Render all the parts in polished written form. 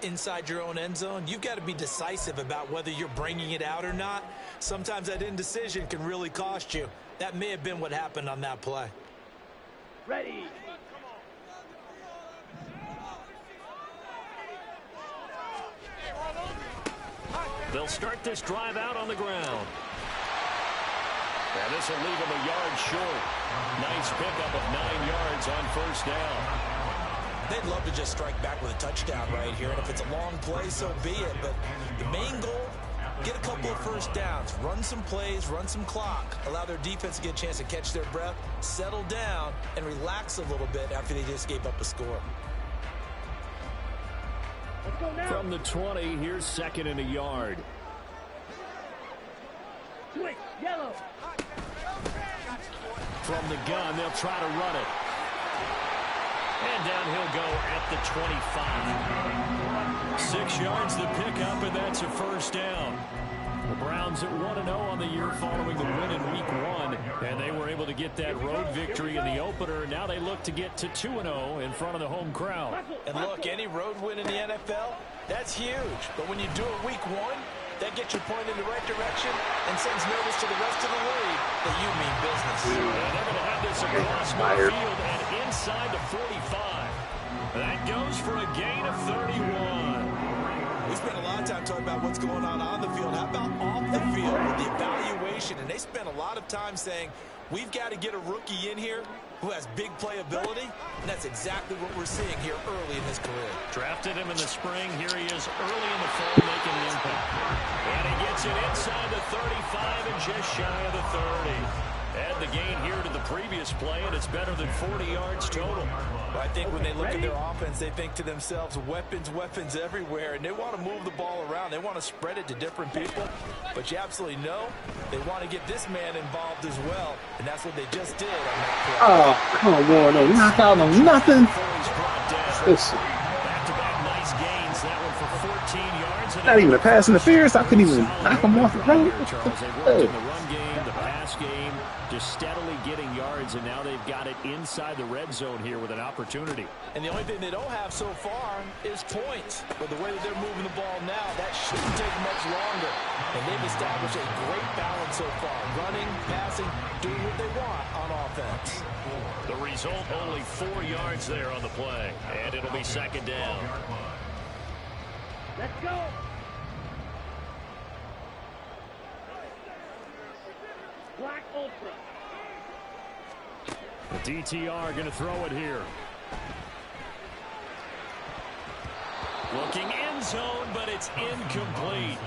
inside your own end zone, you've got to be decisive about whether you're bringing it out or not. Sometimes that indecision can really cost you. That may have been what happened on that play. Ready. They'll start this drive out on the ground. And this will leave him a yard short. Nice pickup of 9 yards on first down. They'd love to just strike back with a touchdown right here, and if it's a long play, so be it. But the main goal, get a couple of first downs, run some plays, run some clock, allow their defense to get a chance to catch their breath, settle down, and relax a little bit after they just gave up a score. From the 20, here's 2nd and a yard. Switch, yellow. From the gun, they'll try to run it. And down he'll go at the 25. 6 yards the pickup, and that's a first down. The Browns at 1-0 on the year following the win in Week 1, and they were able to get that road victory in the opener. Now they look to get to 2-0 in front of the home crowd. And look, any road win in the NFL, that's huge. But when you do it Week 1, that gets you pointed in the right direction and sends notice to the rest of the league that you mean business. And they're going to have this across midfield and inside the 45. That goes for a gain of 31. We spent a lot of time talking about what's going on the field. How about off the field with the evaluation? And they spent a lot of time saying, we've got to get a rookie in here who has big playability, and that's exactly what we're seeing here early in his career. Drafted him in the spring. Here he is early in the fall making an impact. And he gets it inside the 35 and just shy of the 30. Add the gain here to the previous play, and it's better than 40 yards total. Well, I think when they look at their offense, they think to themselves, weapons, weapons everywhere, and they want to move the ball around. They want to spread it to different people, but you absolutely know they want to get this man involved as well, and that's what they just did on that play. Oh, come on, no knock out on nothing. Listen. Back-to-back nice gains. That one for 14 yards. Not even a pass interference. I couldn't even knock him off the road. Charles, they worked in the run game, the pass game, just steadily getting yards, and now they've got it inside the red zone here with an opportunity. And the only thing they don't have so far is points. But the way that they're moving the ball now, that shouldn't take much longer. And they've established a great balance so far. Running, passing, doing what they want on offense. The result, only 4 yards there on the play. And it'll be 2nd down. Let's go. Black Ultra. The DTR going to throw it here. Looking end zone, but it's incomplete.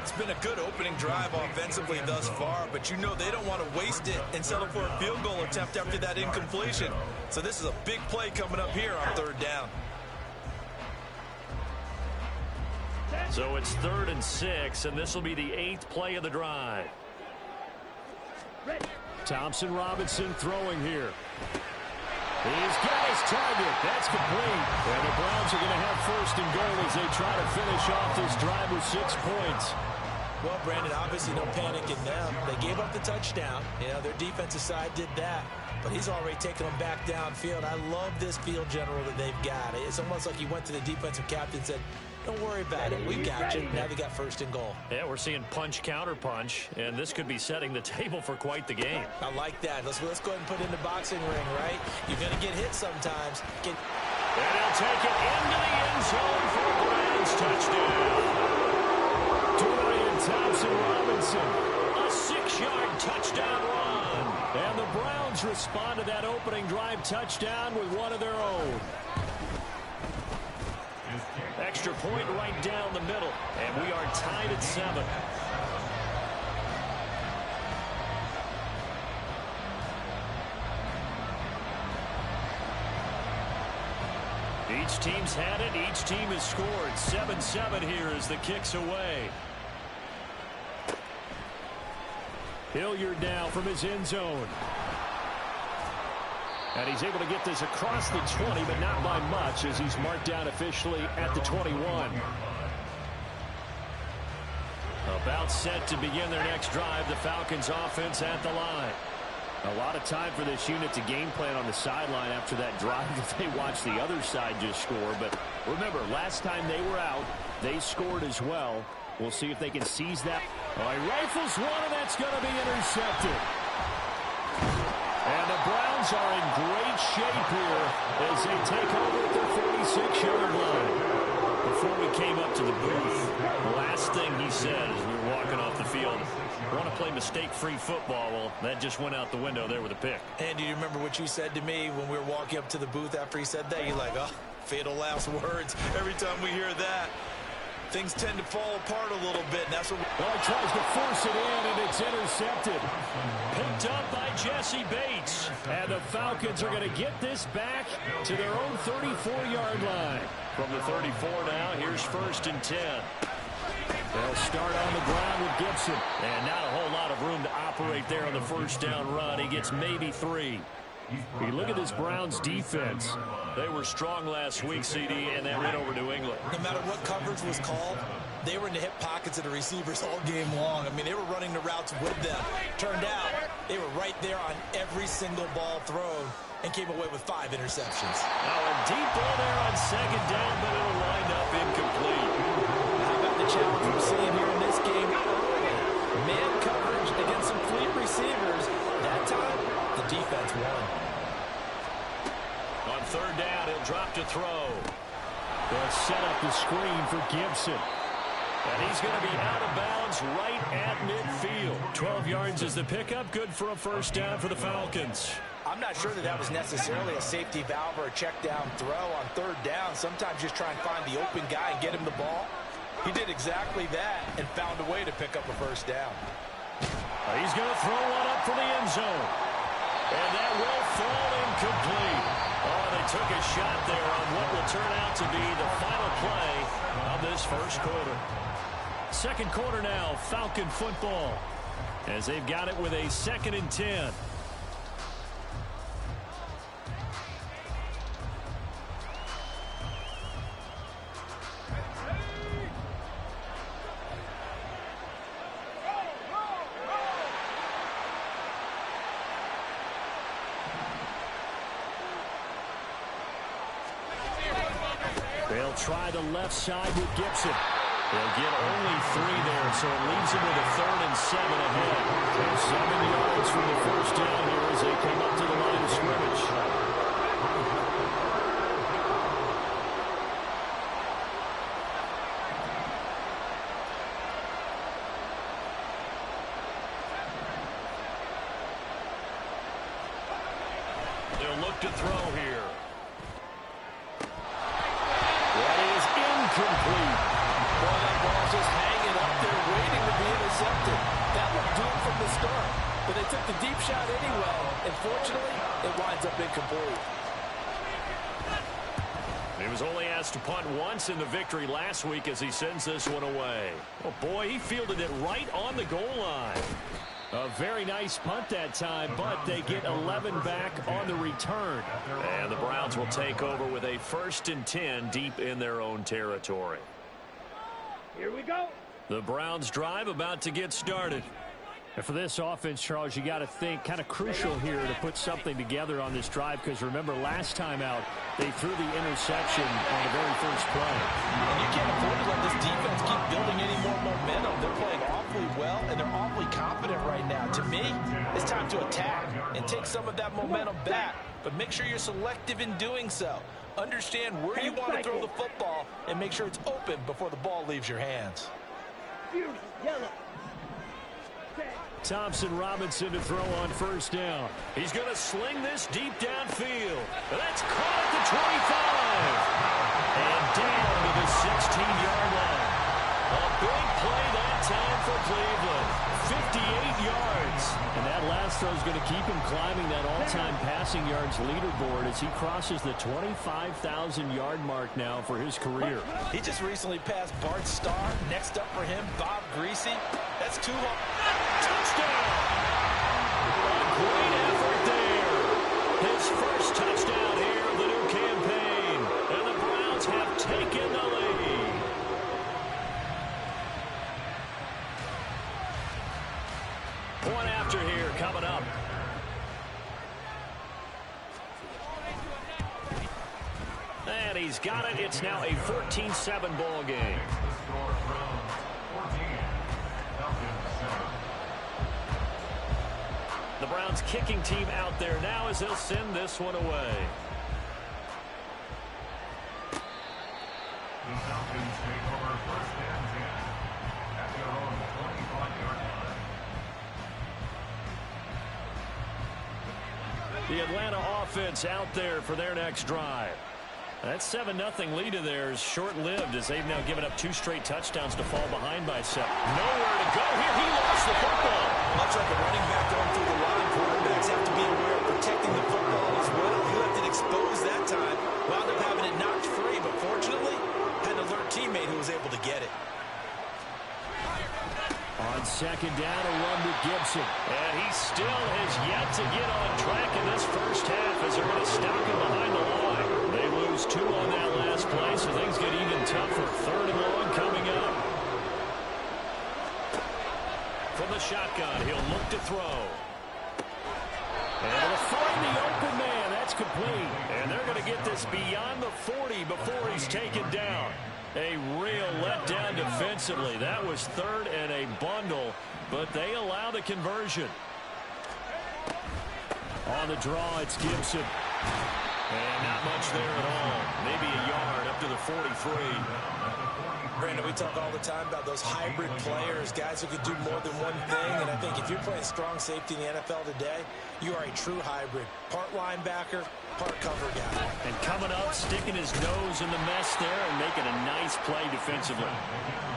It's been a good opening drive offensively thus far, but you know they don't want to waste it and settle for a field goal attempt after that incompletion. So this is a big play coming up here on 3rd down. So it's 3rd and 6, and this will be the 8th play of the drive. Thompson Robinson throwing here. He's got his target. That's complete. And the Browns are going to have 1st and goal as they try to finish off this drive with 6 points. Well, Brandon, obviously no panic in them. They gave up the touchdown. You know, their defensive side did that. But he's already taken them back downfield. I love this field general that they've got. It's almost like he went to the defensive captain and said, don't worry about it. We got you. Now they got 1st and goal. Yeah, we're seeing punch, counter punch, and this could be setting the table for quite the game. I like that. Let's go ahead and put it in the boxing ring, right? You're going to get hit sometimes. And he'll take it into the end zone for a Browns touchdown. Dorian Thompson-Robinson, a 6-yard touchdown run. And the Browns respond to that opening drive touchdown with one of their own. Extra point right down the middle, and we are tied at 7. Each team's had it. Each team has scored. 7-7 here as the kick's away. Hilliard now from his end zone. And he's able to get this across the 20, but not by much as he's marked down officially at the 21. About set to begin their next drive. The Falcons offense at the line. A lot of time for this unit to game plan on the sideline after that drive that they watched the other side just score. But remember, last time they were out, they scored as well. We'll see if they can seize that. Oh, he rifles one, and that's going to be intercepted. And the Browns are in great shape here as they take over at their 46-yard line. Before we came up to the booth, the last thing he said as we were walking off the field, want to play mistake-free football. Well, that just went out the window there with a pick. And do you remember what you said to me when we were walking up to the booth after he said that? You're like, oh, fatal last words. Every time we hear that, things tend to fall apart a little bit. And that's what well, he tries to force it in, and it's intercepted. Picked up by Jesse Bates. And the Falcons are going to get this back to their own 34-yard line. From the 34 now, here's 1st and 10. They'll start on the ground with Gibson. And not a whole lot of room to operate there on the first down run. He gets maybe 3. You look at this Browns defense. They were strong last week, CD, and they ran over New England. No matter what coverage was called, they were in the hip pockets of the receivers all game long. I mean, they were running the routes with them. Turned out, they were right there on every single ball thrown and came away with 5 interceptions. Now a deep ball there on 2nd down, but it'll wind up incomplete. How about the challenge we're seeing here in this game early? Man coverage against some fleet receivers. That time, the defense won. On 3rd down, he'll drop to throw. They'll set up the screen for Gibson. And he's going to be out of bounds right at midfield. 12 yards is the pickup. Good for a 1st down for the Falcons. I'm not sure that was necessarily a safety valve or a check down throw on 3rd down. Sometimes just try and find the open guy and get him the ball. He did exactly that and found a way to pick up a 1st down. He's going to throw one up for the end zone. And that will fall incomplete. Oh, they took a shot there on what will turn out to be the final play of this 1st quarter. 2nd quarter now, Falcon football, as they've got it with a 2nd and 10. They'll try the left side with Gibson. They'll get only 3 there, so it leaves them with a 3rd and 7 ahead. 7 yards from the 1st down here as they come up to the line of scrimmage. They'll look to throw here. That is incomplete. Boy, that ball's just hanging up there waiting to be intercepted. That looked doomed from the start, but they took the deep shot anyway, and fortunately, it winds up incomplete. He was only asked to punt once in the victory last week as he sends this one away. Oh, boy, he fielded it right on the goal line. A very nice punt that time, but they get 11 back on the return. And the Browns will take over with a 1st and 10 deep in their own territory. Here we go. The Browns drive about to get started. And for this offense, Charles, you got to think kind of crucial here to put something together on this drive, because remember last time out they threw the interception on the very first play. And you can't afford to let this defense keep building any more momentum. They're playing awfully well, and they're awfully confident right now. To me, it's time to attack and take some of that momentum back, but make sure you're selective in doing so. Understand where you want to throw the football and make sure it's open before the ball leaves your hands. Yellow. Thompson Robinson to throw on 1st down. He's going to sling this deep downfield. That's caught at the 25. And down to the 16-yard line. A big play that time for Cleveland. 58 yards. And that last throw is going to keep him climbing that all-time passing yards leaderboard as he crosses the 25,000-yard mark now for his career. He just recently passed Bart Starr. Next up for him, Bob Greasy. That's 2 long. Touchdown! A great effort there. His first touchdown here of the new campaign. And the Browns have taken the lead. One after here coming up. And he's got it. It's now a 14-7 ball game. The Browns kicking team out there now as they'll send this one away. The Falcons take over first and 10 at their own 25-yard line. The Atlanta offense out there for their next drive. That 7-0 lead of theirs short-lived as they've now given up 2 straight touchdowns to fall behind by 7. Nowhere to go here. He lost the football. Much like a running back going through the line, quarterbacks have to be aware of protecting the football as well. He left it exposed that time. Wound up having it knocked free, but fortunately, had an alert teammate who was able to get it. On second down, a run to Gibson. And he still has yet to get on track in this first half as they're going to stop him behind the line. They lose 2 on that last play, so things get even tougher. 3rd and long coming up. From the shotgun, he'll look to throw. And he'll find the open man. That's complete. And they're going to get this beyond the 40 before he's taken down. A real letdown defensively. That was 3rd and a bundle, but they allow the conversion. On the draw, it's Gibson. And not much there at all. Maybe a yard up to the 43. Brandon, we talk all the time about those hybrid players, guys who can do more than one thing. And I think if you're playing strong safety in the NFL today, you are a true hybrid. Part linebacker, part cover guy. And coming up, sticking his nose in the mess there and making a nice play defensively.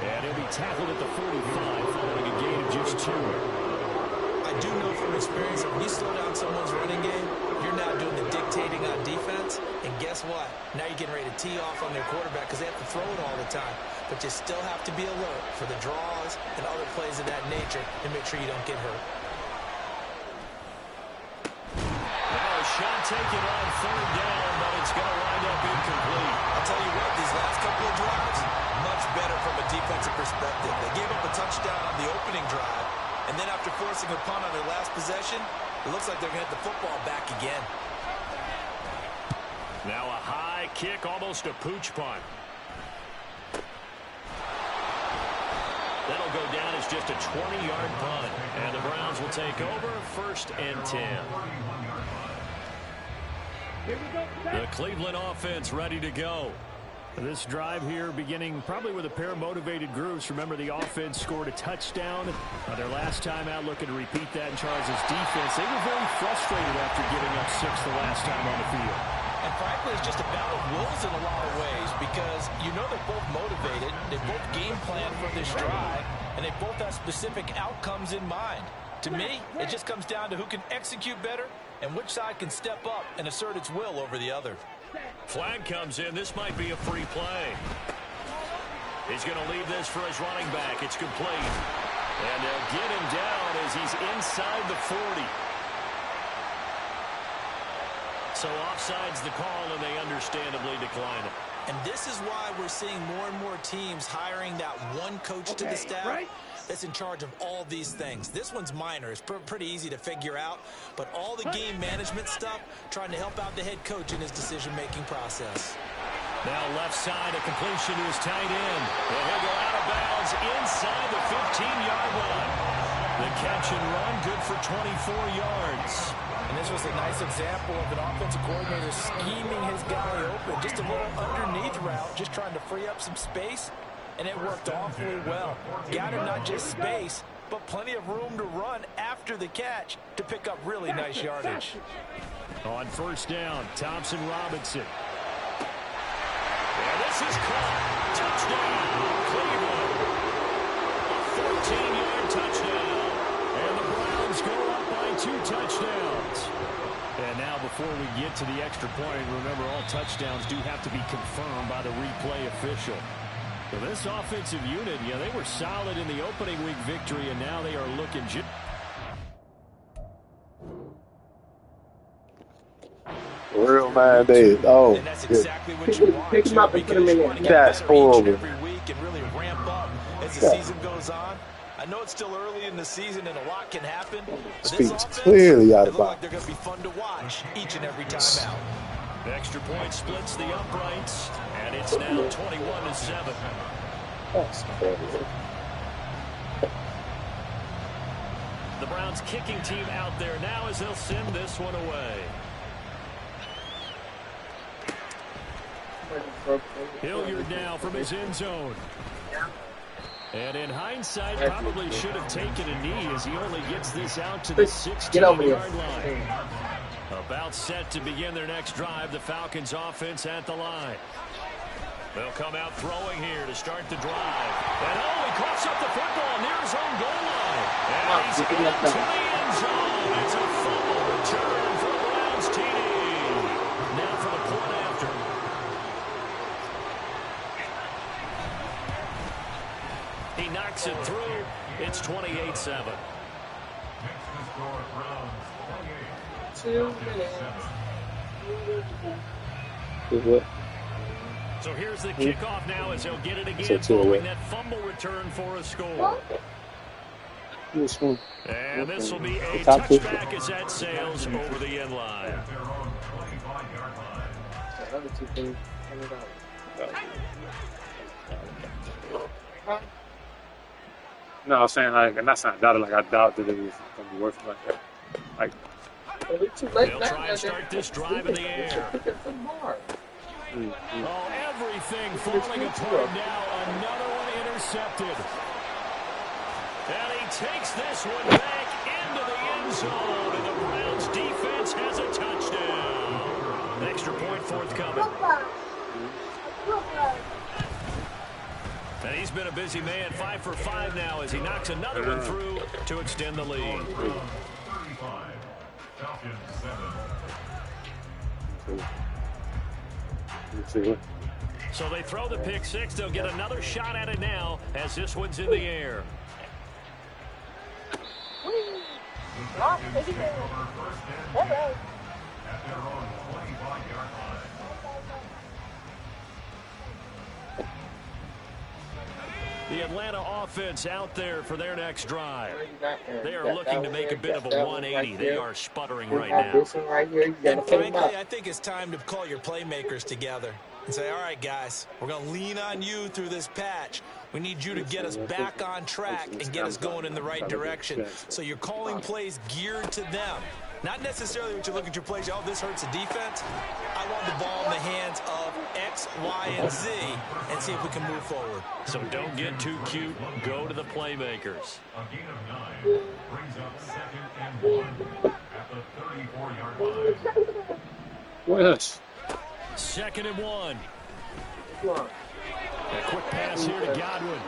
And he'll be tackled at the 45 following a gain of just 2. I do know from experience that when you slow down someone's running game, you're now doing the dictating on defense. And guess what? Now you're getting ready to tee off on their quarterback because they have to throw it all the time. But you still have to be alert for the draws and other plays of that nature and make sure you don't get hurt. Now a shot taken on 3rd down, but it's going to wind up incomplete. I'll tell you what, these last couple of drives, much better from a defensive perspective. They gave up a touchdown on the opening drive, and then after forcing a punt on their last possession, it looks like they're going to get the football back again. Now a high kick, almost a pooch punt. That'll go down as just a 20-yard punt. And the Browns will take over 1st and 10. Here we go. The Cleveland offense ready to go. This drive here beginning probably with a pair of motivated groups. Remember, the offense scored a touchdown. Their last time out looking to repeat that in Charles' defense. They were very frustrated after giving up 6 the last time on the field. And frankly, it's just a battle of wills in a lot of ways because you know they're both motivated, they both game plan for this drive, and they both have specific outcomes in mind. To me, it just comes down to who can execute better and which side can step up and assert its will over the other. Flag comes in. This might be a free play. He's going to leave this for his running back. It's complete. And they'll get him down as he's inside the 40. So offside's the call, and they understandably decline it. And this is why we're seeing more and more teams hiring that one coach to the staff that's in charge of all these things. This one's minor. It's pretty easy to figure out. But all the game management stuff, trying to help out the head coach in his decision-making process. Now left side, a completion to his tight end. And he'll go out of bounds inside the 15-yard line. The catch and run, good for 24 yards. And this was a nice example of an offensive coordinator scheming his guy open. Just a little underneath route, just trying to free up some space. And it worked awfully well. Got him not just space, but plenty of room to run after the catch to pick up really nice yardage. On 1st down, Thompson Robinson. And this is caught. Touchdown, Cleveland. A 14-yard touchdown. And the Browns go up by 2 touchdowns. And now before we get to the extra point, remember all touchdowns do have to be confirmed by the replay official. So this offensive unit, yeah, they were solid in the opening week victory, and now they are looking Real bad days. Oh, and that's exactly what you want. Pick him up and put him in. That's horrible. Every week and really ramp up as the season goes on. I know it's still early in the season and a lot can happen. But Speaks clearly out of bounds. Like they're going to be fun to watch each and every time out. Extra point splits the uprights, and it's now 21-7. That's crazy. The Browns kicking team out there now as they'll send this one away. Hilliard now from his end zone. And in hindsight, probably should have taken a knee as he only gets this out to the 16-yard line. About set to begin their next drive, the Falcons offense at the line. They'll come out throwing here to start the drive. And he coughs up the football near his own goal line. And he's into the end zone. It's a fumble return for the Browns TD. Now for the point after. He knocks it through. It's 28-7. So here's the kickoff now as he'll get it again following that fumble return for a score. And this will be a touchback as that sails over the end line. No, I'm saying like, and that's not doubted. Like I doubt that it was gonna be worth it like that. Like they'll try and start this drive in the air. Oh, everything falling apart now. Another one intercepted. And he takes this one back into the end zone. And the Browns defense has a touchdown. An extra point forthcoming. And he's been a busy man, 5 for 5 now as he knocks another one through to extend the lead. So they throw the pick six. They'll get another shot at it now as this one's in the air. The Atlanta offense out there for their next drive. They are looking to make a bit of a 180. They are sputtering right now. And frankly, I think it's time to call your playmakers together and say, all right, guys, we're going to lean on you through this patch. We need you to get us back on track and get us going in the right direction. So you're calling plays geared to them. Not necessarily what you look at your plays, oh, this hurts the defense. I want the ball in the hands of X, Y, and Z and see if we can move forward. So don't get too cute. Go to the playmakers. A gain of 9 brings up 2nd and 1 at the 34-yard line. yes. 2nd and 1. A quick pass here to Godwin.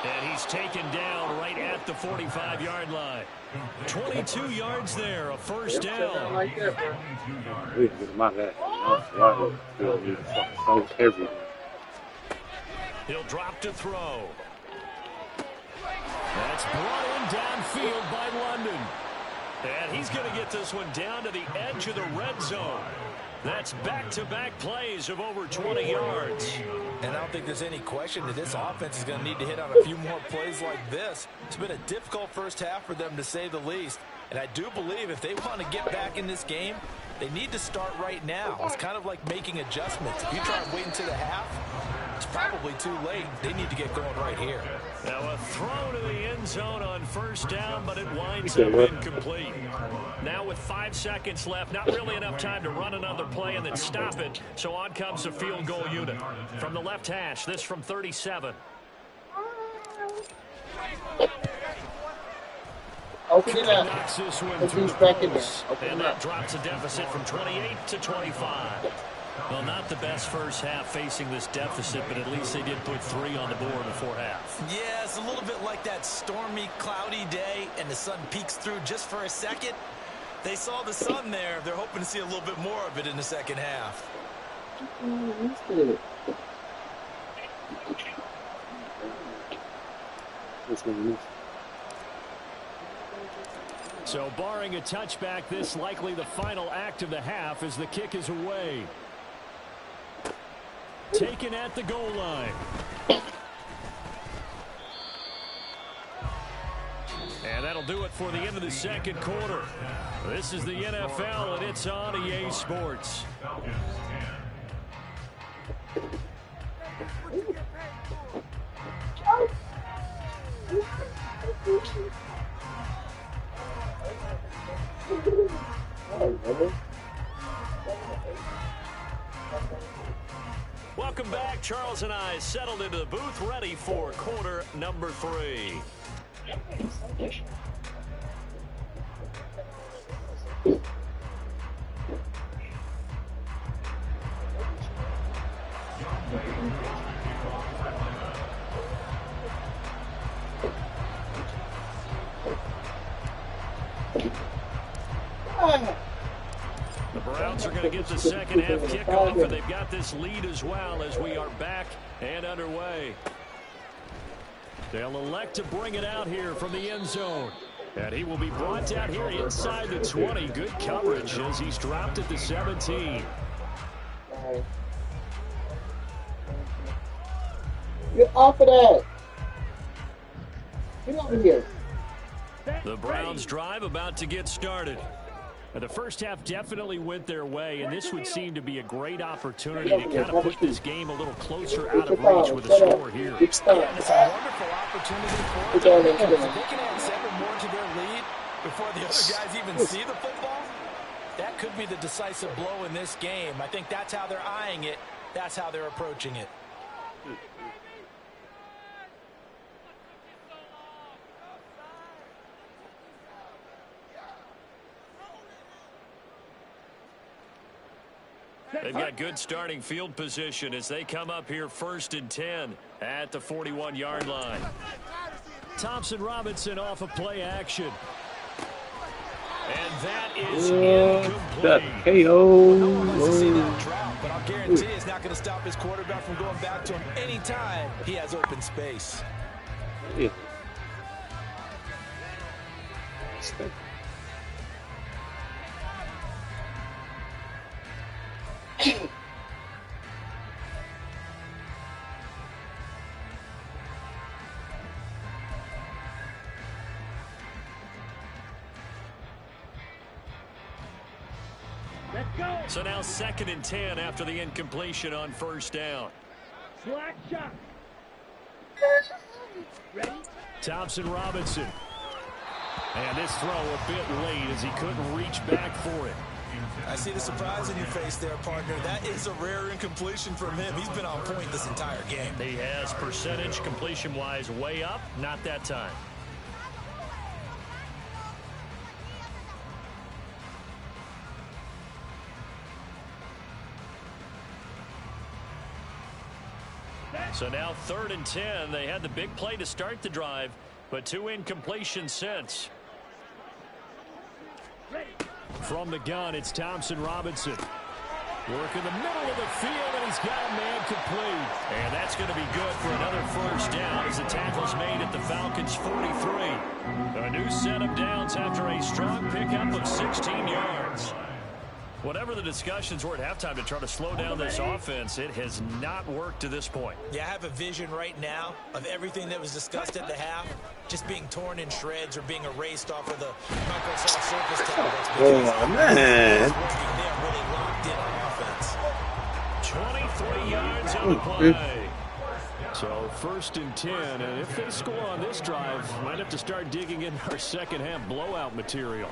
And he's taken down right at the 45-yard line. 22 yards there, a first down. We can get him out of that. So heavy. He'll drop to throw. That's brought in downfield by London. And he's going to get this one down to the edge of the red zone. That's back-to-back plays of over 20 yards. And I don't think there's any question that this offense is going to need to hit on a few more plays like this. It's been a difficult first half for them, to say the least. And I do believe if they want to get back in this game, they need to start right now. It's kind of like making adjustments. If you try and wait until the half, it's probably too late. They need to get going right here. Now a throw to the end zone on first down, but it winds up incomplete. Now with 5 seconds left, not really enough time to run another play and then stop it. So on comes the field goal unit. From the left hash, this from 37. Open it up. Knocks this one Put through these the back in there. post. Open And it that up. drops a deficit from 28 to 25. Well, not the best first half facing this deficit, but at least they did put 3 on the board before half. Yeah, it's a little bit like that stormy, cloudy day, and the sun peeks through just for a second. They saw the sun there. They're hoping to see a little bit more of it in the second half. So barring a touchback, this likely the final act of the half as the kick is away. Taken at the goal line. And that'll do it for the end of the second quarter. This is the NFL, and it's on EA Sports. Welcome back. Charles and I settled into the booth, ready for quarter number 3. The Browns are going to get the second half kickoff, and they've got this lead as well as we are back and underway. They'll elect to bring it out here from the end zone. And he will be brought down here inside the 20. Good coverage as he's dropped at the 17. Get off of that. Get over here. The Browns drive about to get started. The first half definitely went their way, and this would seem to be a great opportunity to kind of put this game a little closer out of reach with a score here. Yeah, and it's a wonderful opportunity for them because if they can add 7 more to their lead before the other guys even see the football, that could be the decisive blow in this game. I think that's how they're eyeing it. That's how they're approaching it. They've got good starting field position as they come up here 1st and 10 at the 41-yard line. Thompson Robinson off of play action. And that is incomplete. No one wants to see that drop, but I'll guarantee it's not going to stop his quarterback from going back to him anytime he has open space. Yeah. Let's go. So now 2nd and 10 after the incompletion on 1st down. Slack shot. Ready? Thompson Robinson. And this throw a bit late as he couldn't reach back for it. I see the surprise in your face there, partner. That is a rare incompletion from him. He's been on point this entire game. He has percentage completion-wise way up. Not that time. So now 3rd and 10. They had the big play to start the drive, but 2 incompletions since. From the gun, it's Thompson Robinson. Work in the middle of the field, and he's got a man complete. And that's going to be good for another 1st down as the tackle's made at the Falcons' 43. A new set of downs after a strong pickup of 16 yards. Whatever the discussions were at halftime to try to slow down this offense, it has not worked to this point. Yeah, I have a vision right now of everything that was discussed at the half just being torn in shreds or being erased off of the Microsoft Surface tablets. Oh, man. They're really locked in on offense. 23 yards on the play. So 1st and 10, and if they score on this drive, might have to start digging in our second half blowout material.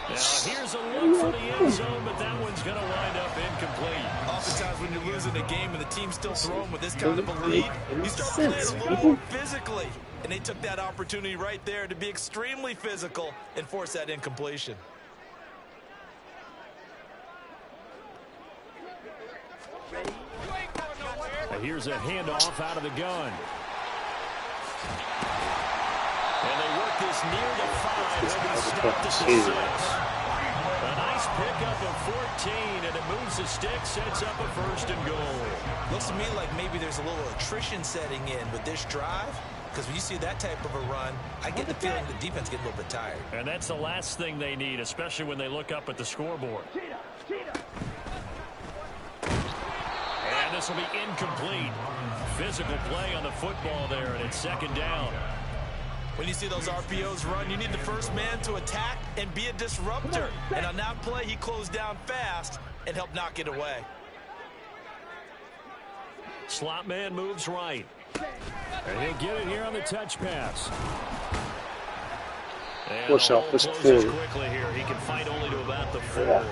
Now here's a look for the end zone, but that one's going to wind up incomplete. Oftentimes when you're losing a game and the team's still throwing with this kind of a lead, you start playing a little more physically. And they took that opportunity right there to be extremely physical and force that incompletion. Now here's a handoff out of the gun. And they work this near the 5. They'll be stopped at the 6. A nice pickup of 14, and it moves the stick, sets up a 1st and goal. Looks to me like maybe there's a little attrition setting in with this drive, because when you see that type of a run, I get the feeling the defense get a little bit tired. And that's the last thing they need, especially when they look up at the scoreboard. And this will be incomplete. Physical play on the football there, and it's 2nd down. When you see those RPOs run, you need the first man to attack and be a disruptor. And on that play, he closed down fast and helped knock it away. Slot man moves right. And he'll get it here on the touch pass. And Push the off hole this closes forward. quickly here. He can fight only to about the 4.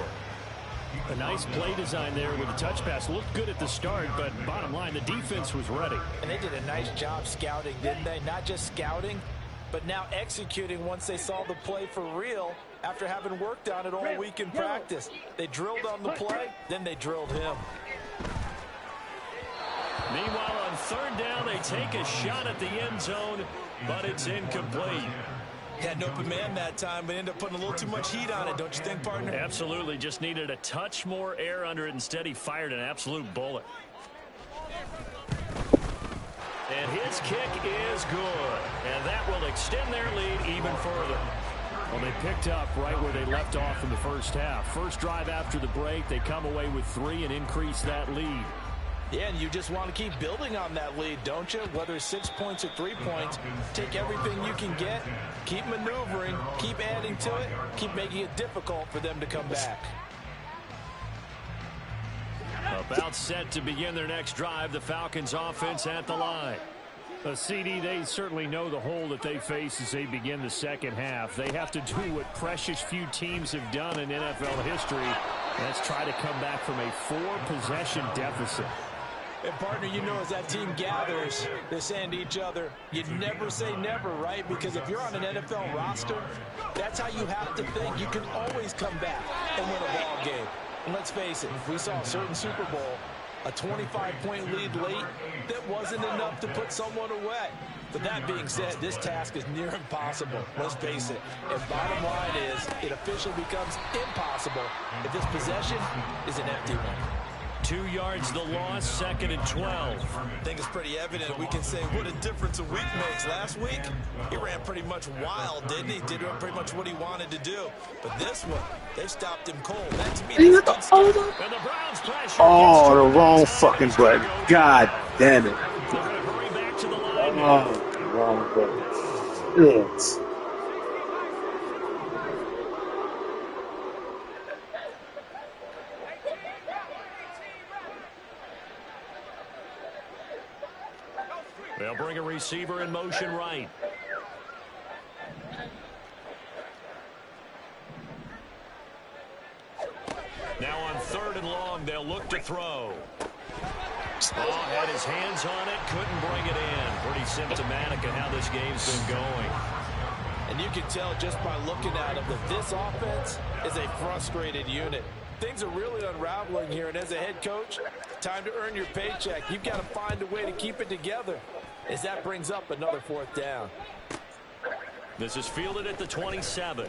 A nice play design there with the touch pass. Looked good at the start, but bottom line, the defense was ready. And they did a nice job scouting, didn't they? Not just scouting, but now executing once they saw the play for real after having worked on it all week in practice. They drilled on the play, then they drilled him. Meanwhile, on third down, they take a shot at the end zone, but it's incomplete. Had an open man that time, but ended up putting a little too much heat on it, don't you think, partner? Absolutely. Just needed a touch more air under it. Instead, he fired an absolute bullet. And his kick is good. And that will extend their lead even further. Well, they picked up right where they left off in the first half. First drive after the break, they come away with 3 and increase that lead. Yeah, and you just want to keep building on that lead, don't you? Whether it's 6 points or 3 points, take everything you can get, keep maneuvering, keep adding to it, keep making it difficult for them to come back. About set to begin their next drive, the Falcons offense at the line. CD, they certainly know the hole that they face as they begin the second half. They have to do what precious few teams have done in NFL history. That's try to come back from a 4-possession deficit. And, partner, you know, as that team gathers, they're saying to each other, you never say never, right? Because if you're on an NFL roster, that's how you have to think. You can always come back and win a ball game. And let's face it, we saw a certain Super Bowl, a 25-point lead late, that wasn't enough to put someone away. But that being said, this task is near impossible. Let's face it. And bottom line is, it officially becomes impossible if this possession is an empty one. 2 yards the loss, 2nd and 12. I think it's pretty evident. We can say what a difference a week makes. Last week, he ran pretty much wild, didn't he? Did pretty much what he wanted to do. But this one, they stopped him cold. That to me is good stuff. And the Browns pressure. Oh, the wrong fucking button. God damn it. They're going to hurry back to the line. Oh, wrong button. Yes. They'll bring a receiver in motion right. Now on 3rd and long, they'll look to throw. Oh, had his hands on it, couldn't bring it in. Pretty symptomatic of how this game's been going. And you can tell just by looking at him that this offense is a frustrated unit. Things are really unraveling here, and as a head coach, time to earn your paycheck. You've got to find a way to keep it together as that brings up another 4th down. This is fielded at the 27.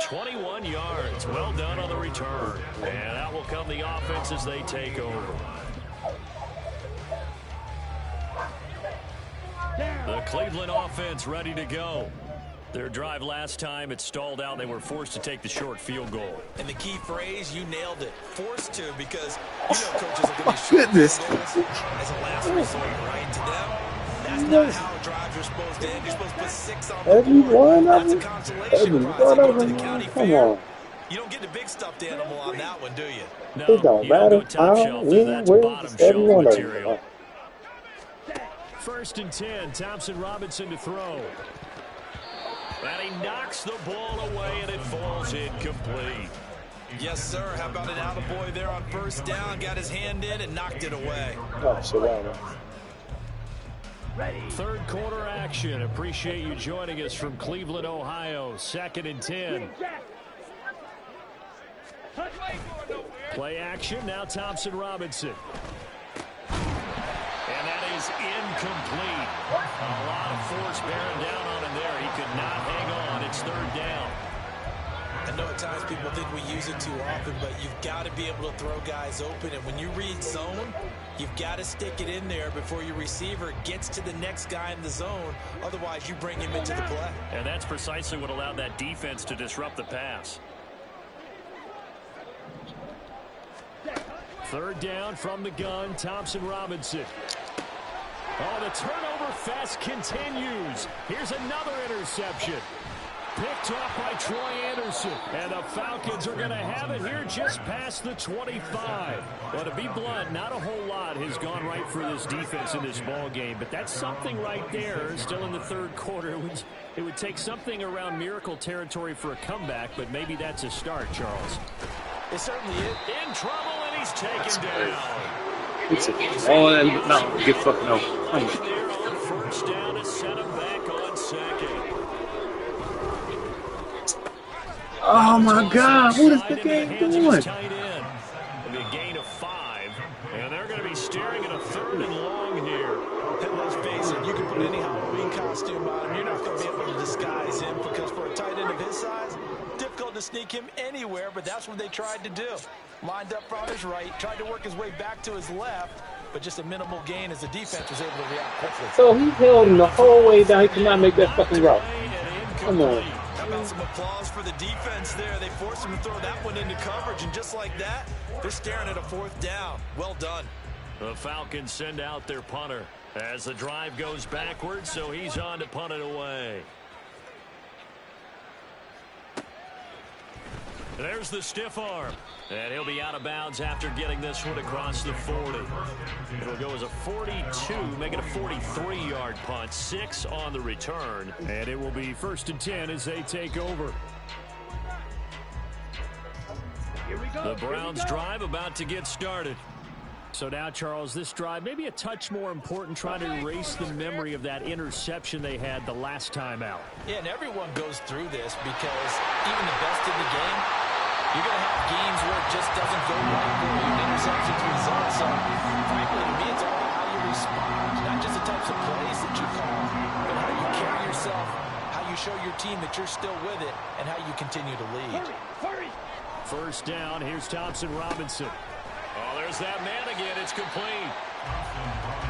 21 yards. Well done on the return. And out will come the offense as they take over. The Cleveland offense ready to go. Their drive last time, it stalled out. They were forced to take the short field goal. And the key phrase, you nailed it. Forced to, because you know coaches are going to be short field goals as a last resort, right? To them, that's not how drives are supposed to end. You're supposed to put 6 on the board. That's a consolation prize. They go to the county fair. You don't get the big stuffed animal on that one, do you? No, It don't you matter go top how, shelf, when, that's where, bottom every shelf one of them. material. 1st and 10, Thompson Robinson to throw. And he knocks the ball away, and it falls incomplete. Yes, sir. How about an attaboy there on 1st down? Got his hand in and knocked it away. Oh, so wow. 3rd quarter action. Appreciate you joining us from Cleveland, Ohio. 2nd and 10. Play action. Now Thompson Robinson. And that is incomplete. A lot of force bearing down on him there. He could not hang on. It's 3rd down. I know at times people think we use it too often, but you've got to be able to throw guys open. And when you read zone, you've got to stick it in there before your receiver gets to the next guy in the zone. Otherwise, you bring him into the play. And that's precisely what allowed that defense to disrupt the pass. 3rd down from the gun, Thompson Robinson. Oh, the turnover fest continues. Here's another interception. Picked off by Troy Anderson. And the Falcons are going to have it here just past the 25. Well, to be blunt, not a whole lot has gone right for this defense in this ball game. But that's something right there. Still in the third quarter. It would take something around miracle territory for a comeback. But maybe that's a start, Charles. It certainly is. In trouble, and he's taken down. No, get fucking over. There on first down to set him back on second. Oh my God, what is the game doing? A gain of 5, and they're going to be staring at a 3rd and long here. And let's face it, you can put any Halloween costume on him. You're not going to be able to disguise him because for a tight end of his size, difficult to sneak him anywhere, but that's what they tried to do. Lined up on his right, tried to work his way back to his left, but just a minimal gain as the defense was able to react quickly. So he held him the whole way down. He could not make that fucking route. Come on. How about some applause for the defense there? They forced him to throw that one into coverage, and just like that, they're staring at a 4th down. Well done. The Falcons send out their punter as the drive goes backwards, so he's on to punt it away. There's the stiff arm. And he'll be out of bounds after getting this one across the 40. It'll go as a 42, make it a 43-yard punt, 6 on the return. And it will be 1st and 10 as they take over. The Browns drive about to get started. So now, Charles, this drive maybe a touch more important, trying to erase the memory of that interception they had the last time out. Yeah, and everyone goes through this because even the best in the game, you're going to have games where it just doesn't go right for you. Interceptions result. So, frankly, to me, it's all about how you respond. Not just the types of plays that you call, but how you carry yourself, how you show your team that you're still with it, and how you continue to lead. Hurry! First down, here's Thompson Robinson. Oh, there's that man again. It's complete.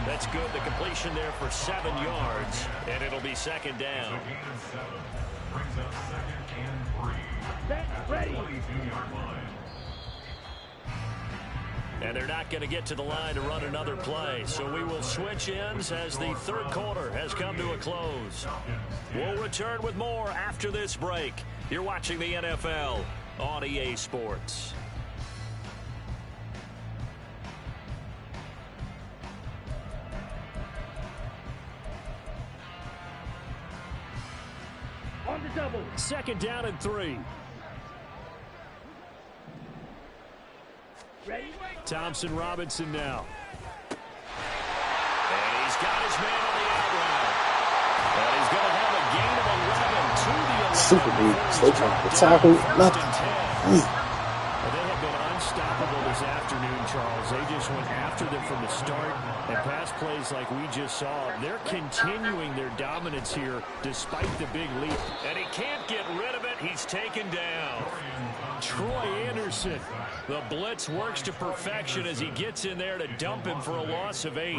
That's good. The completion there for 7 yards, and it'll be 2nd down. Brings up 2nd and 3. Ready! 22-yard line. And they're not going to get to the line to run another play. So we will switch ends as the 3rd quarter has come to a close. We'll return with more after this break. You're watching the NFL on EA Sports. On the double. 2nd down and 3. Ready? Thompson Robinson now. And he's got his man on the out route. And he's going to have a gain of 11 to the 11. Super deep. Still trying to tackle. Nothing. They have been unstoppable this afternoon, Charles. They just went after them from the start. And pass plays like we just saw, they're continuing their dominance here despite the big lead. And he can't get rid of it. He's taken down. Troy Anderson. The blitz works to perfection as he gets in there to dump him for a loss of 8.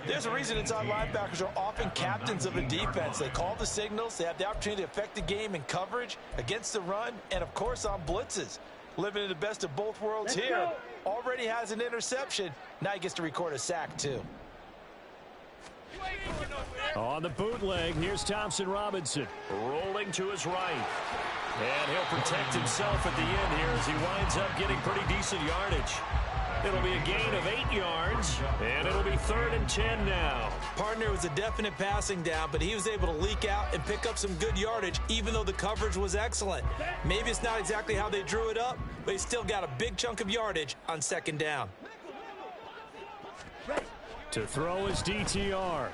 There's a reason inside linebackers are often captains of a defense. They call the signals. They have the opportunity to affect the game in coverage, against the run, and, of course, on blitzes. Living in the best of both worlds here. Already has an interception. Now he gets to record a sack, too. On the bootleg, here's Thompson Robinson. Rolling to his right. And he'll protect himself at the end here as he winds up getting pretty decent yardage. It'll be a gain of 8 yards, and it'll be 3rd and 10 now. Partner was a definite passing down, but he was able to leak out and pick up some good yardage, even though the coverage was excellent. Maybe it's not exactly how they drew it up, but he still got a big chunk of yardage on 2nd down. To throw is DTR.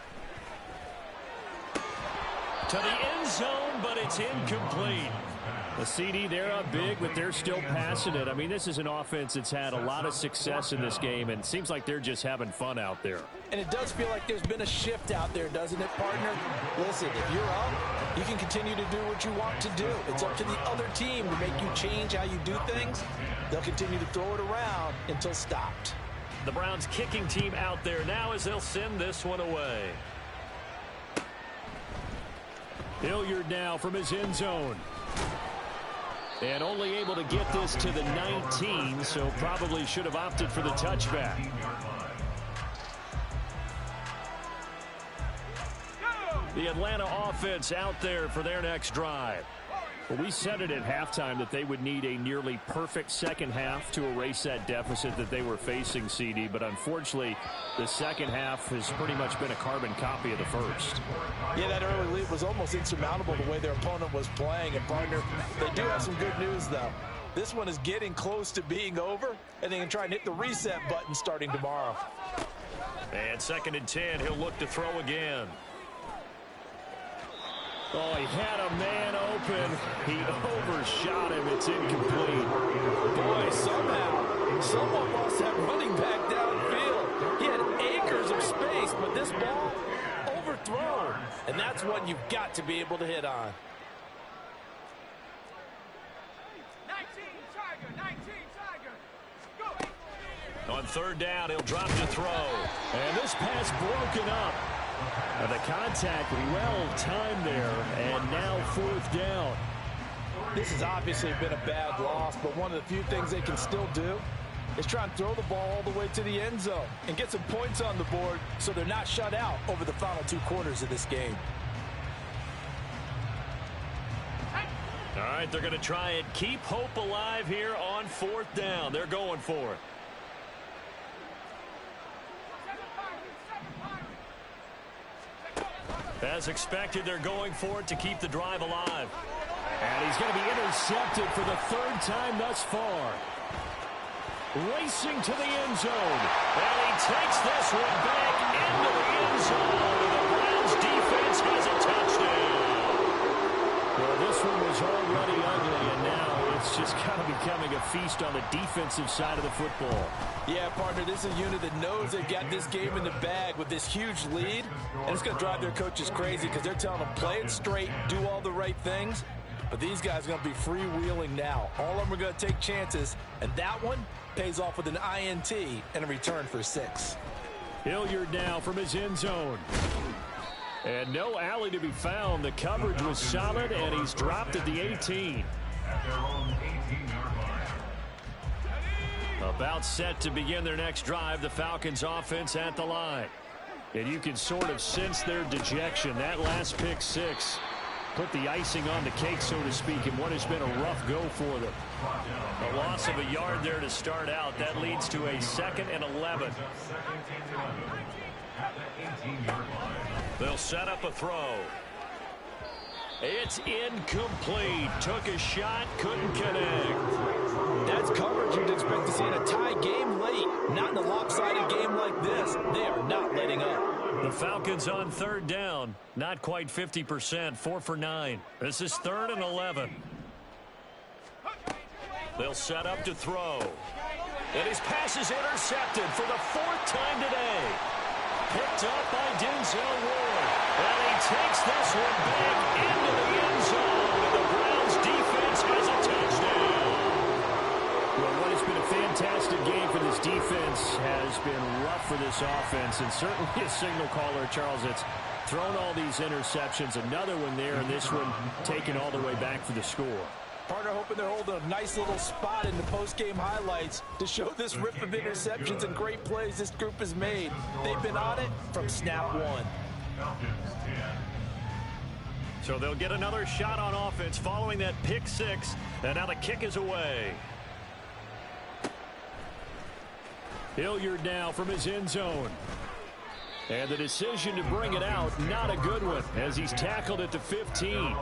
To the end zone, but it's incomplete. The CD, they're up big, but they're still passing it. I mean, this is an offense that's had a lot of success in this game, and it seems like they're just having fun out there. And it does feel like there's been a shift out there, doesn't it, partner? Listen, if you're up, you can continue to do what you want to do. It's up to the other team to make you change how you do things. They'll continue to throw it around until stopped. The Browns kicking team out there now as they'll send this one away. Hilliard now from his end zone. And only able to get this to the 19, so probably should have opted for the touchback. The Atlanta offense out there for their next drive. Well, we said it at halftime that they would need a nearly perfect second half to erase that deficit that they were facing, CD. But unfortunately, the second half has pretty much been a carbon copy of the first. Yeah, that early lead was almost insurmountable the way their opponent was playing. And, partner, they do have some good news, though. This one is getting close to being over, and they can try and hit the reset button starting tomorrow. And 2nd and 10, he'll look to throw again. Oh, he had a man open. He overshot him. It's incomplete. Boy, somehow, someone lost that running back downfield. He had acres of space, but this ball overthrown. And that's one you've got to be able to hit on. 19 Tiger. Go. On 3rd down, he'll drop to throw. And this pass broken up. The contact well timed there, and now 4th down. This has obviously been a bad loss, but one of the few things they can still do is try and throw the ball all the way to the end zone and get some points on the board so they're not shut out over the final 2 quarters of this game. All right, they're going to try and keep hope alive here on 4th down. They're going for it. As expected, they're going for it to keep the drive alive. And he's going to be intercepted for the 3rd time thus far. Racing to the end zone. And he takes this one back into the end zone. The Browns defense has a touchdown. Well, this one was already ugly, and now it's just kind of becoming a feast on the defensive side of the football. Yeah, partner, this is a unit that knows they've got this game in the bag with this huge lead, and it's going to drive their coaches crazy because they're telling them play it straight, do all the right things. But these guys are going to be freewheeling now. All of them are going to take chances, and that one pays off with an INT and a return for 6. Hilliard now from his end zone. And no alley to be found. The coverage was solid, and he's dropped at the 18. At their own 18-yard line. About set to begin their next drive, the Falcons offense at the line. And you can sort of sense their dejection. That last pick 6 put the icing on the cake, so to speak, in what has been a rough go for them. A loss of a yard there to start out. That leads to a 2nd and 11. At the 18-yard line. They'll set up a throw. It's incomplete. Took a shot, couldn't connect. That's coverage you'd expect to see in a tie game late. Not in a lopsided game like this. They are not letting up. The Falcons on 3rd down. Not quite 50%. 4 for 9. This is 3rd and 11. They'll set up to throw. And his pass is intercepted for the 4th time today. Picked up by Denzel Ward. And he takes this one back into the end zone. And the Browns defense has a touchdown. Well, what has been a fantastic game for this defense has been rough for this offense. And certainly a signal caller, Charles, that's thrown all these interceptions. Another one there, and this one taken all the way back for the score. Partner hoping they're holding a nice little spot in the post-game highlights to show this rip of interceptions and great plays this group has made. They've been on it from snap 1. So they'll get another shot on offense following that pick 6, and now the kick is away. Hilliard now from his end zone. And the decision to bring it out, not a good one, as he's tackled at the 15.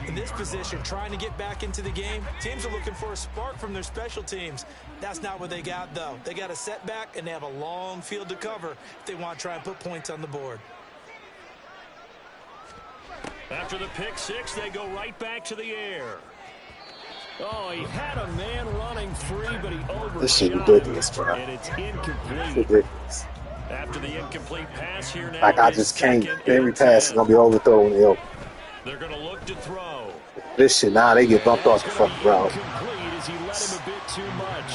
In this position, trying to get back into the game, teams are looking for a spark from their special teams. That's not what they got, though. They got a setback, and they have a long field to cover if they want to try and put points on the board. After the pick 6, they go right back to the air. Oh, he had a man running free, but he overshot. This shit ridiculous, bro. And it's incomplete. It's ridiculous. After the incomplete pass here now. Like, I just can't. Every pass is going to be overthrown. They're going to look to throw. This shit, now they get bumped off the fucking route. Incomplete as he let him a bit too much.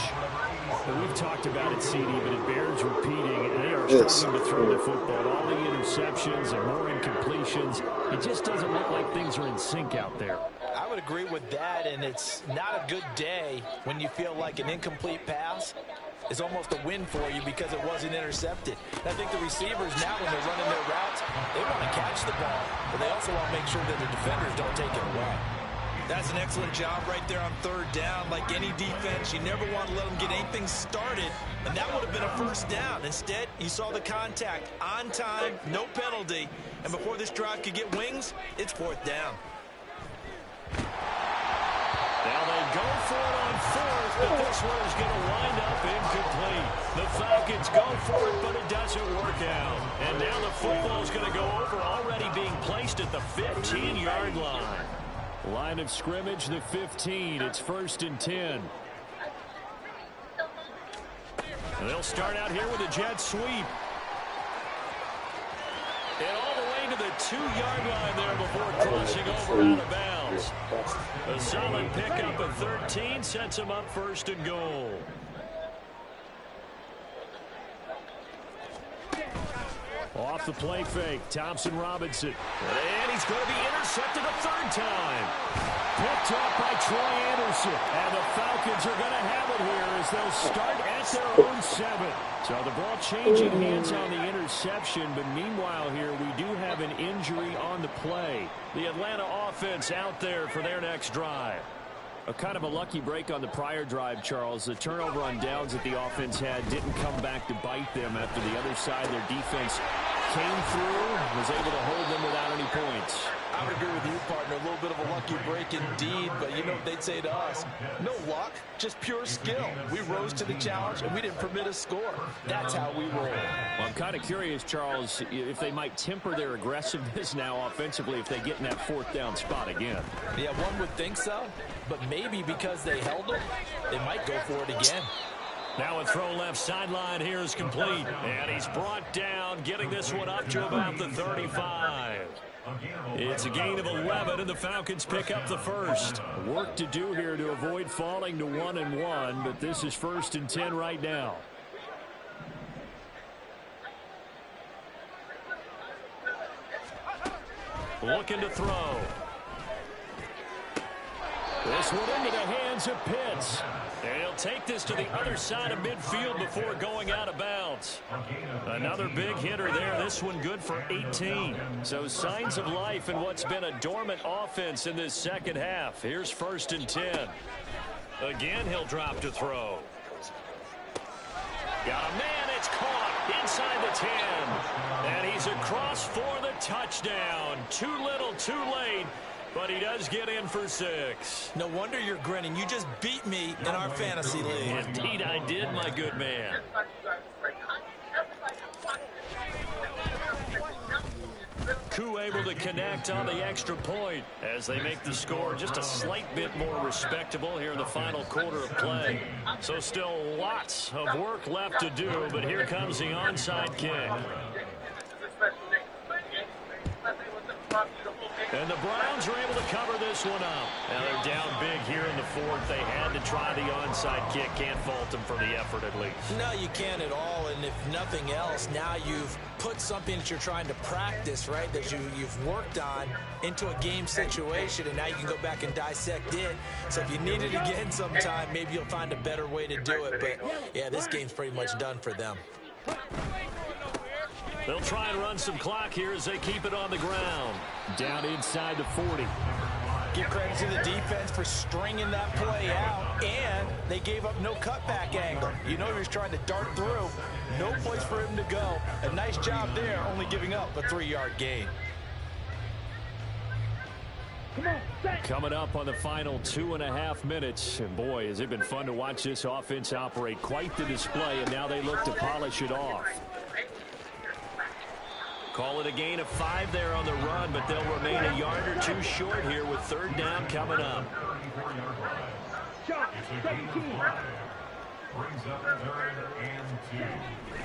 And we've talked about it, CD, but it bears repeating. They are struggling to throw the football. All the interceptions and more incompletions. It just doesn't look like things are in sync out there. I would agree with that, and it's not a good day when you feel like an incomplete pass is almost a win for you because it wasn't intercepted. And I think the receivers now, when they're running their routes, they want to catch the ball, but they also want to make sure that the defenders don't take it away. That's an excellent job right there on third down. Like any defense, you never want to let them get anything started, and that would have been a first down. Instead, you saw the contact on time, no penalty, and before this drive could get wings, it's fourth down. Now they go for it on fourth, but this one is going to wind up incomplete. The Falcons go for it, but it doesn't work out. And now the football is going to go over, already being placed at the 15-yard line. Line of scrimmage, the 15. It's 1st and 10. And they'll start out here with a jet sweep. And all the way to the 2-yard line there before crossing over out of bounds. A solid pickup of 13 sets him up 1st and goal. Off the play fake, Thompson Robinson. And he's going to be intercepted a 3rd time. Picked up by Troy Anderson. And the Falcons are going to have it here as they'll start at their own 7. So the ball changing hands on the interception, but meanwhile here we do have an injury on the play. The Atlanta offense out there for their next drive. A kind of a lucky break on the prior drive, Charles. The turnover on downs that the offense had didn't come back to bite them after the other side. Their defense came through, was able to hold them without any points. I would agree with you, partner. A little bit of a lucky break indeed, but you know what they'd say to us? No luck, just pure skill. We rose to the challenge, and we didn't permit a score. That's how we roll. Well, I'm kind of curious, Charles, if they might temper their aggressiveness now offensively if they get in that 4th down spot again. Yeah, one would think so, but maybe because they held them, they might go for it again. Now a throw left sideline here is complete. And he's brought down, getting this one up to about the 35. It's a gain of 11, and the Falcons pick up the 1st. Work to do here to avoid falling to 1-1, but this is 1st and 10 right now. Looking to throw. This one into the hands of Pitts. And he'll take this to the other side of midfield before going out of bounds. Another big hitter there. This one good for 18. So signs of life in what's been a dormant offense in this second half. Here's 1st and 10. Again, he'll drop to throw. Got a man. It's caught inside the 10. And he's across for the touchdown. Too little, too late. But he does get in for 6. No wonder you're grinning. You just beat me in our fantasy league. Indeed I did, my good man. Koo able to connect on the extra point as they make the score just a slight bit more respectable here in the final quarter of play. So still lots of work left to do, but here comes the onside kick. And the Browns are able to cover this one up. Now they're down big here in the 4th. They had to try the onside kick. Can't fault them for the effort at least. No, you can't at all. And if nothing else, now you've put something that you're trying to practice, right, that you've worked on into a game situation, and now you can go back and dissect it. So if you need it again sometime, maybe you'll find a better way to do it. But, yeah, this game's pretty much done for them. They'll try and run some clock here as they keep it on the ground. Down inside the 40. Give credit to the defense for stringing that play out, and they gave up no cutback angle. You know he was trying to dart through. No place for him to go. A nice job there, only giving up a 3-yard gain. Coming up on the final 2.5 minutes. And boy, has it been fun to watch this offense operate. Quite the display, and now they look to polish it off. Call it a gain of 5 there on the run, but they'll remain a yard or 2 short here with 3rd down coming up.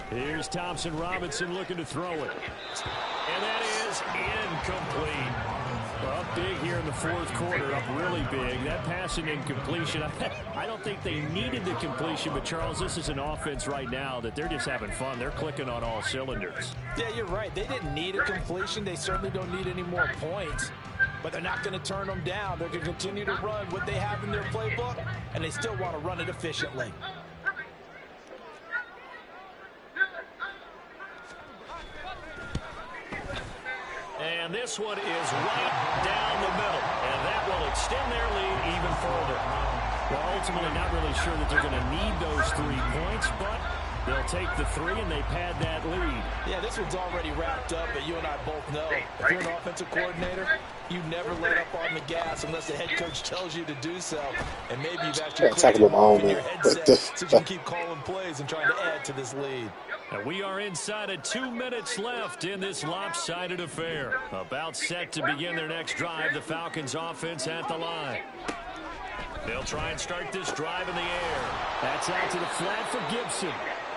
Here's Thompson Robinson looking to throw it. And that is incomplete. Up big here in the 4th quarter, up really big. That pass and incompletion, I don't think they needed the completion, but Charles, this is an offense right now that they're just having fun. They're clicking on all cylinders. Yeah, you're right. They didn't need a completion. They certainly don't need any more points. but they're not going to turn them down. They're going to continue to run what they have in their playbook, and they still want to run it efficiently. And this one is right down the middle, and that will extend their lead even further. Well, ultimately not really sure that they're going to need those 3 points, but they'll take the 3 and they pad that lead. Yeah, this one's already wrapped up, but you and I both know if you're an offensive coordinator, you never let up on the gas unless the head coach tells you to do so. And maybe you've actually talk about my own in your man. headset so you can keep calling plays and trying to add to this lead. And we are inside of 2 minutes left in this lopsided affair. About set to begin their next drive, the Falcons offense at the line. They'll try and start this drive in the air. That's out to the flat for Gibson.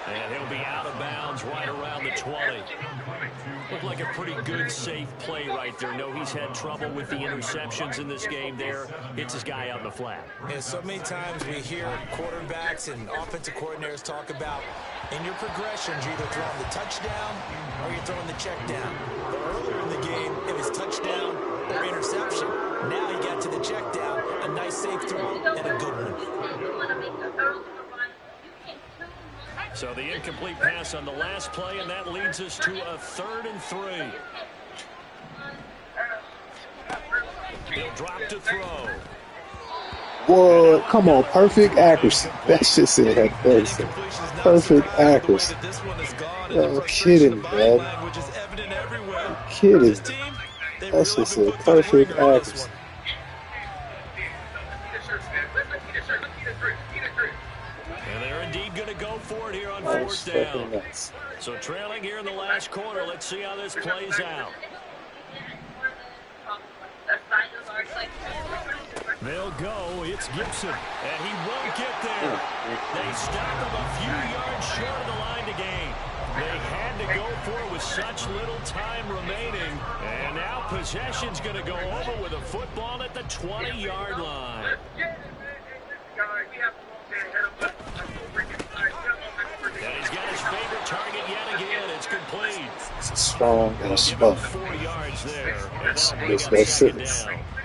And he'll be out of bounds right around the 20. Looked like a pretty good, safe play right there. No, he's had trouble with the interceptions in this game there. Hits his guy out in the flat. Yeah, so many times we hear quarterbacks and offensive coordinators talk about in your progressions, you're either throwing the touchdown or you're throwing the check down. But earlier in the game, it was touchdown or interception. Now he got to the check down, a nice safe throw, and a good one. So the incomplete pass on the last play, and that leads us to a 3rd and 3. He'll drop to throw. What? Come on, perfect accuracy. That's just it. Perfect accuracy. You're kidding, man. You're kidding. That's just it. Perfect accuracy. And they're indeed going to go for it here on 4th down. So trailing here in the last quarter. Let's see how this plays out. They'll go. It's Gibson. And he won't get there. They stop him a few yards short of the line to gain. They had to go for it with such little time remaining. And now possession's going to go over with a football at the 20-yard line. And he's got his favorite target yet again. It's complete. It's strong and slow. 4 yards there.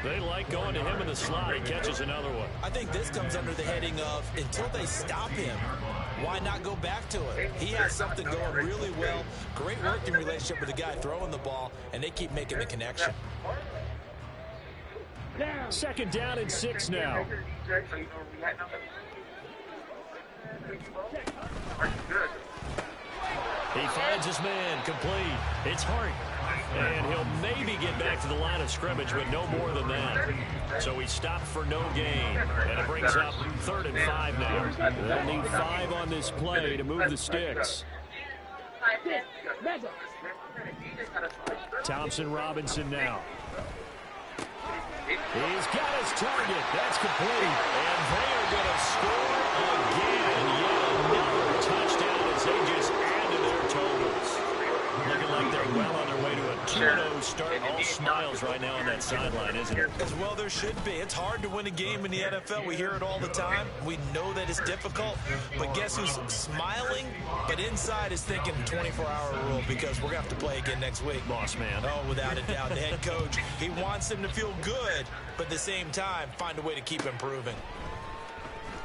They like going to him in the slot. He catches another one. I think this comes under the heading of until they stop him, why not go back to it? He has something going really well. Great working relationship with the guy throwing the ball, and they keep making the connection. 2nd down and 6 now. He finds his man, complete. It's Hart. And he'll maybe get back to the line of scrimmage, but no more than that. So he stopped for no gain. And it brings up 3rd and 5 now. They'll need 5 on this play to move the sticks. Thompson Robinson now. He's got his target. That's complete. And they are going to score again. Yet another touchdown as they just add to their totals. Looking like they're well on their way to a 2-0 start. All smiles right now on that sideline, isn't it? As well there should be. It's hard to win a game in the NFL. We hear it all the time. We know that it's difficult. But guess who's smiling? But inside is thinking 24-hour rule because we're going to have to play again next week. Boss man. Oh, without a doubt. The head coach, he wants them to feel good, but at the same time, find a way to keep improving.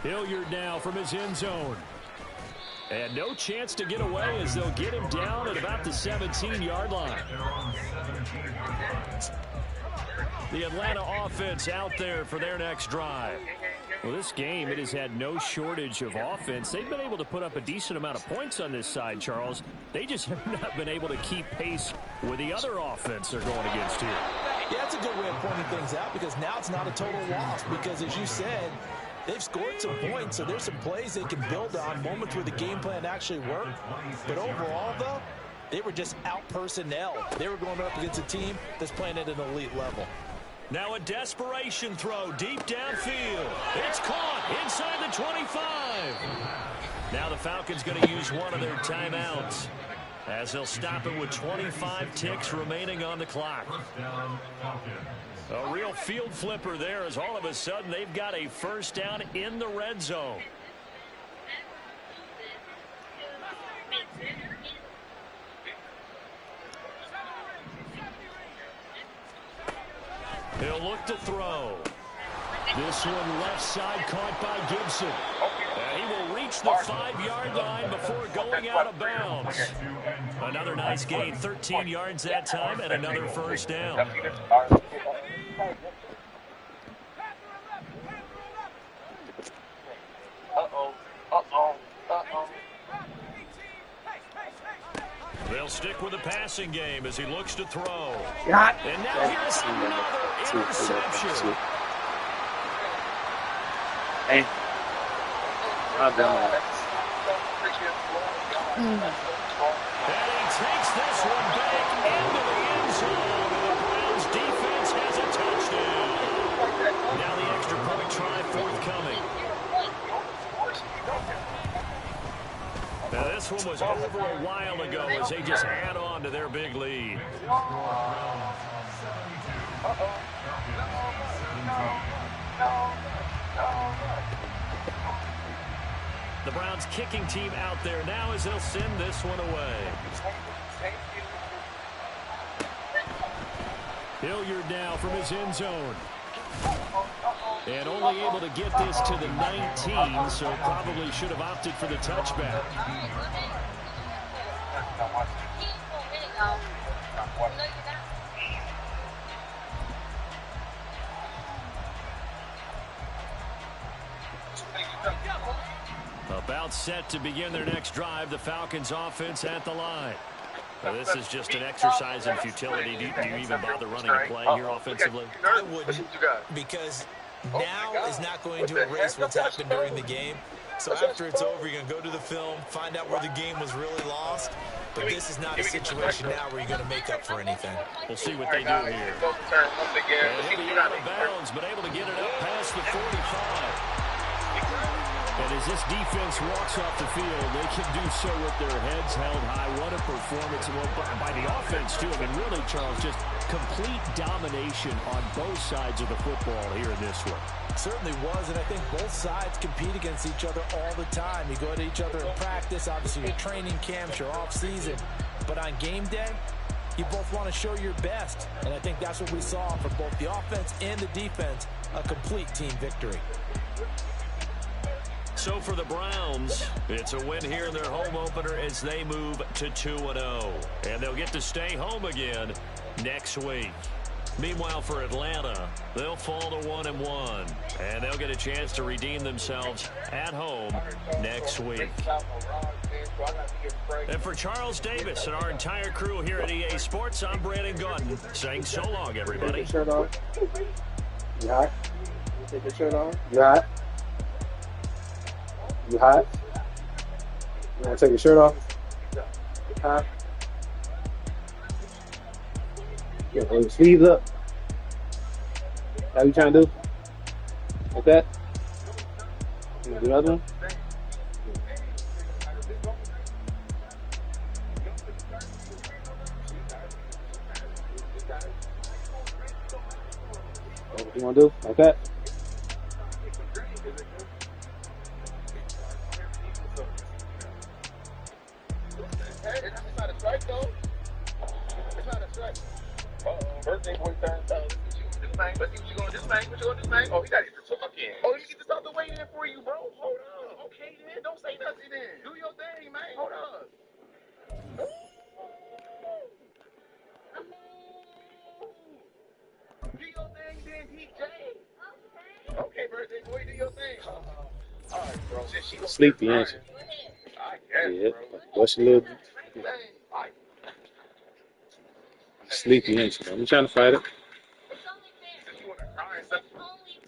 Hilliard now from his end zone. And no chance to get away as they'll get him down at about the 17-yard line. The Atlanta offense out there for their next drive. Well, this game, it has had no shortage of offense. They've been able to put up a decent amount of points on this side, Charles. They just have not been able to keep pace with the other offense they're going against here. Yeah, that's a good way of pointing things out because now it's not a total loss because, as you said, they've scored some points, so there's some plays they can build on, moments where the game plan actually worked. But overall, though, they were just out-personnel. They were going up against a team that's playing at an elite level. Now a desperation throw deep downfield. It's caught inside the 25. Now the Falcons going to use one of their timeouts as they'll stop it with 25 ticks remaining on the clock. A real field flipper there as all of a sudden they've got a 1st down in the red zone. He'll He'll look to throw. This one left side caught by Gibson. And he will reach the 5-yard line before going out of bounds. Another nice gain, 13 yards that time, and another first down. They'll stick with the passing game as he looks to throw. And now here's another interception. Hey. Not done. And he takes this one back into the end zone. And the Browns defense has a touchdown. Now the extra point try forthcoming. Now this one was over a while ago as they just add on to their big lead. The Browns kicking team out there now as they'll send this one away. Hilliard now from his end zone. And only able to get this to the 19, so probably should have opted for the touchback. About set to begin their next drive, the Falcons offense at the line. Now, this is just an exercise in futility. Do you even bother running a play here offensively? I wouldn't, because now is not going to erase what's happened during the game. So after it's over, you're going to go to the film, find out where the game was really lost. But this is not a situation now where you're going to make up for anything. We'll see what they do here. And he'll be out of bounds, but able to get it up past the 45. And as this defense walks off the field, they can do so with their heads held high. What a performance by the offense, too. I mean, really, Charles, just complete domination on both sides of the football here in this one. Certainly was, and I think both sides compete against each other all the time. You go to each other in practice, obviously your training camps, your off-season. But on game day, you both want to show your best. And I think that's what we saw from both the offense and the defense, a complete team victory. So for the Browns, it's a win here in their home opener as they move to 2-0. And they'll get to stay home again next week. Meanwhile, for Atlanta, they'll fall to 1-1. And they'll get a chance to redeem themselves at home next week. And for Charles Davis and our entire crew here at EA Sports, I'm Brandon Gordon saying so long, everybody. Take your shirt off. You hot? Take your shirt off. You hot? You hot? You want to take your shirt off? Hot? Yeah, roll your sleeves up. How you trying to do? Like that? You want to do the other one? What you want to do? Like that? It's not a strike, though. It's not a strike. Birthday boy turn. This man, let's see what you gonna do, man. What you gonna do, man? Oh, he gotta get the talk in. Oh, you get this out the way in for you, bro. Hold on. Okay, then. Don't say nothing then. Do your thing, man. Hold on. Do your thing, then, DJ. Okay, birthday boy, do your thing. All right, bro. Sleepy, ain't you? I guess, Yeah. bro. What's your little... Sleepy, ain't you? I'm trying to fight it. It's only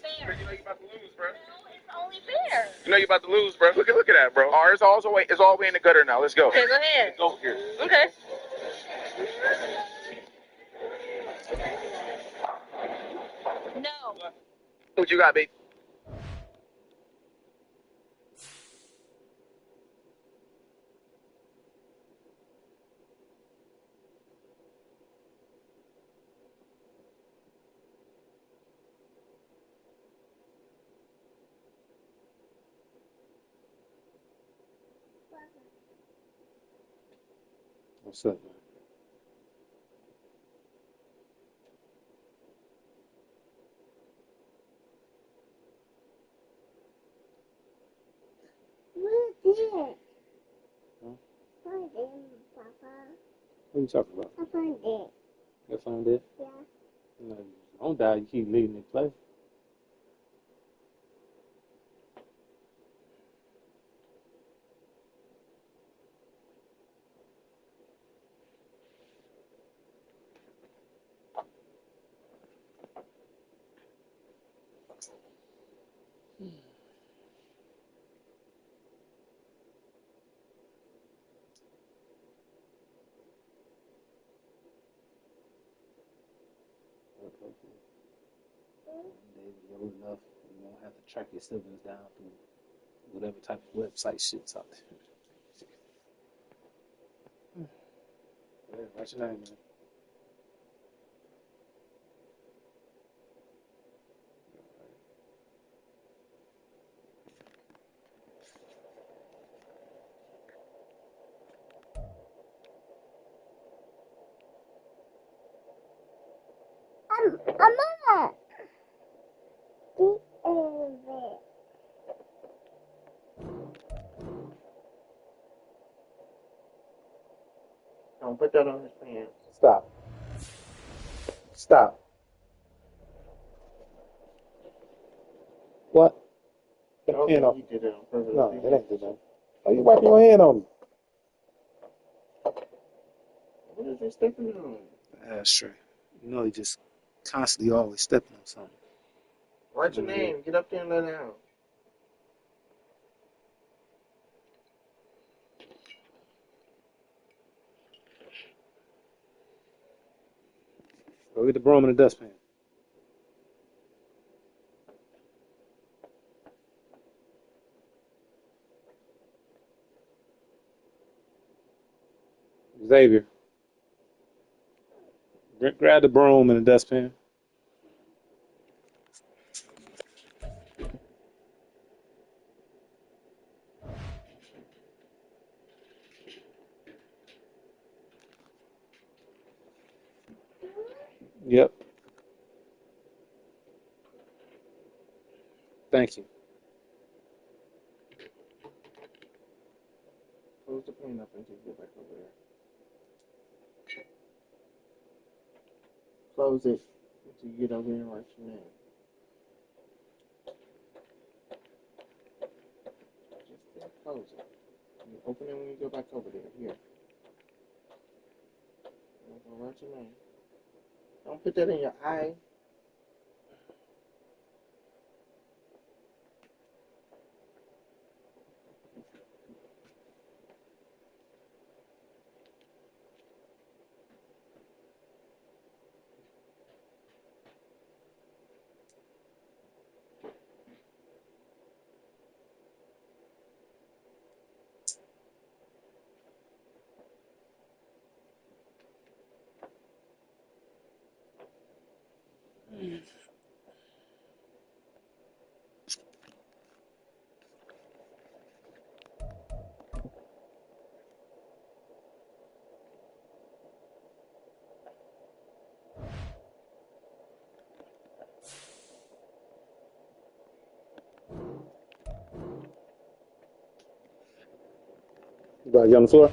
fair. You know you about to lose, bro. No, it's only fair. You know you about to lose, bro. Look at that, bro. All right, it's all the way in the gutter now. Let's go. Okay, go ahead. Let's go here. Okay. No. What you got, babe? What's up, man? What are you talking about? I found it. Your phone dead? Yeah. No, don't die. You keep leaving it play. You're old enough, you won't have to track your siblings down through whatever type of website shit's out there. Yeah, what's your name, man? Mama. The elevator. Don't put that on his pants. Stop. Stop. What? Get your hand off. You did it on purpose. No, it ain't good, man. Why you wiping your hand on me? What is he stepping on? That's true. You know, he just constantly always stepping on something. Write your name. Get up there and let it out. Go get the broom and the dustpan. Xavier, grab the broom and the dustpan. Yep. Thank you. Close the paint up until you get back over there. Close it until you get over there and write your name. Just close it. You open it when you go back over there. Here. You're gonna write your name. Don't put that in your eye. You got to get on the floor?